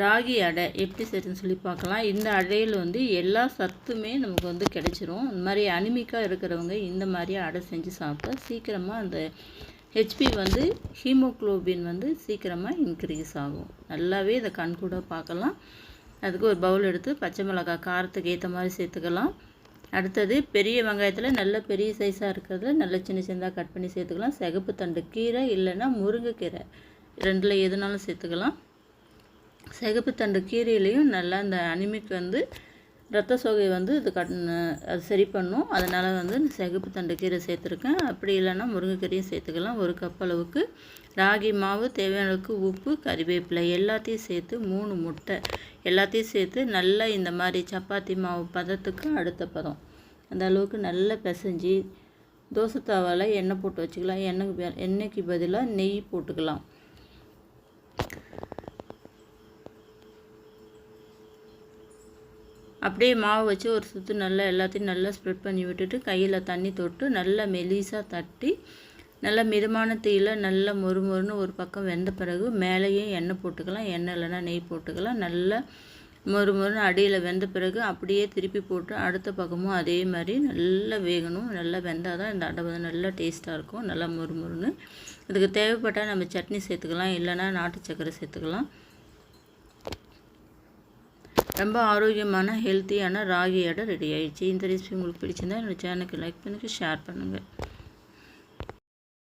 ராகி அடை எப்படி செய்யறதுன்னு சொல்லி பார்க்கலாம். இந்த அடையில் வந்து எல்லா சத்துமே நமக்கு வந்து கிடைச்சிரும். இந்த மாதிரி அனிமிக்காக இருக்கிறவங்க இந்த மாதிரி அடை செஞ்சு சாப்பிட்டா சீக்கிரமாக அந்த ஹெச்பி வந்து ஹீமோக்ளோபின் வந்து சீக்கிரமாக இன்க்ரீஸ் ஆகும். நல்லாவே இதை கண்கூட பார்க்கலாம். அதுக்கு ஒரு பவுல் எடுத்து பச்சை மிளகாய் காரத்துக்கு ஏற்ற மாதிரி சேர்த்துக்கலாம். அடுத்தது பெரிய வெங்காயத்தில் நல்ல பெரிய சைஸாக இருக்கிறதுல நல்ல சின்ன சின்னதாக கட் பண்ணி சேர்த்துக்கலாம். சிகப்பு தண்டு கீரை இல்லைன்னா முருங்கைக்கீரை ரெண்டில் எதுனாலும் சேர்த்துக்கலாம். சிகப்பு தண்டு கீரையிலையும் நல்லா இந்த அனிமிக் வந்து ரத்த சோகை வந்து அது சரி பண்ணும். அதனால் வந்து சிகப்பு தண்டு கீரை சேர்த்துருக்கேன். அப்படி இல்லைன்னா முருங்கைக்கீரையும் சேர்த்துக்கலாம். 1 கப் அளவுக்கு ராகி மாவு, தேவையான அளவுக்கு உப்பு, கறிவேப்பிலை எல்லாத்தையும் சேர்த்து 3 முட்டை எல்லாத்தையும் சேர்த்து நல்லா இந்த மாதிரி சப்பாத்தி மாவு பதத்துக்கு அடுத்த பதம் அந்த அளவுக்கு நல்லா பிசைஞ்சு தோசை தாவால் எண்ணெய் போட்டு வச்சுக்கலாம். எண்ணெய்க்கு பதிலாக நெய் போட்டுக்கலாம். அப்படியே மாவு வச்சு ஒரு சுற்று நல்லா எல்லாத்தையும் நல்லா ஸ்ப்ரெட் பண்ணி விட்டுட்டு கையில் தண்ணி தொட்டு நல்லா மெலிசாக தட்டி நல்லா மிதமான தீயில் நல்லா மொறுமொறுன்னு ஒரு பக்கம் வெந்த பிறகு மேலேயும் எண்ணெய் போட்டுக்கலாம். எண்ணெய் இல்லைன்னா நெய் போட்டுக்கலாம். நல்லா மொறுமொறுன்னு அடியில் வெந்த பிறகு அப்படியே திருப்பி போட்டு அடுத்த பக்கமும் அதே மாதிரி நல்லா வேகணும். நல்லா வெந்தால் தான் இந்த அடை வந்து நல்லா டேஸ்ட்டாக இருக்கும். நல்லா மொறுமொறுன்னு. இதுக்கு தேவைப்பட்டால் நம்ம சட்னி சேர்த்துக்கலாம், இல்லைன்னா நாட்டு சர்க்கரை சேர்த்துக்கலாம். ரொம்ப ஆரோக்கியமான ஹெல்த்தியான ராகி அடை ரெடி ஆகிடுச்சு. இந்த ரெசிபி உங்களுக்கு பிடிச்சிருந்தா என்னோடய சேனலுக்கு லைக் பண்ணுங்கள், ஷேர் பண்ணுங்கள்.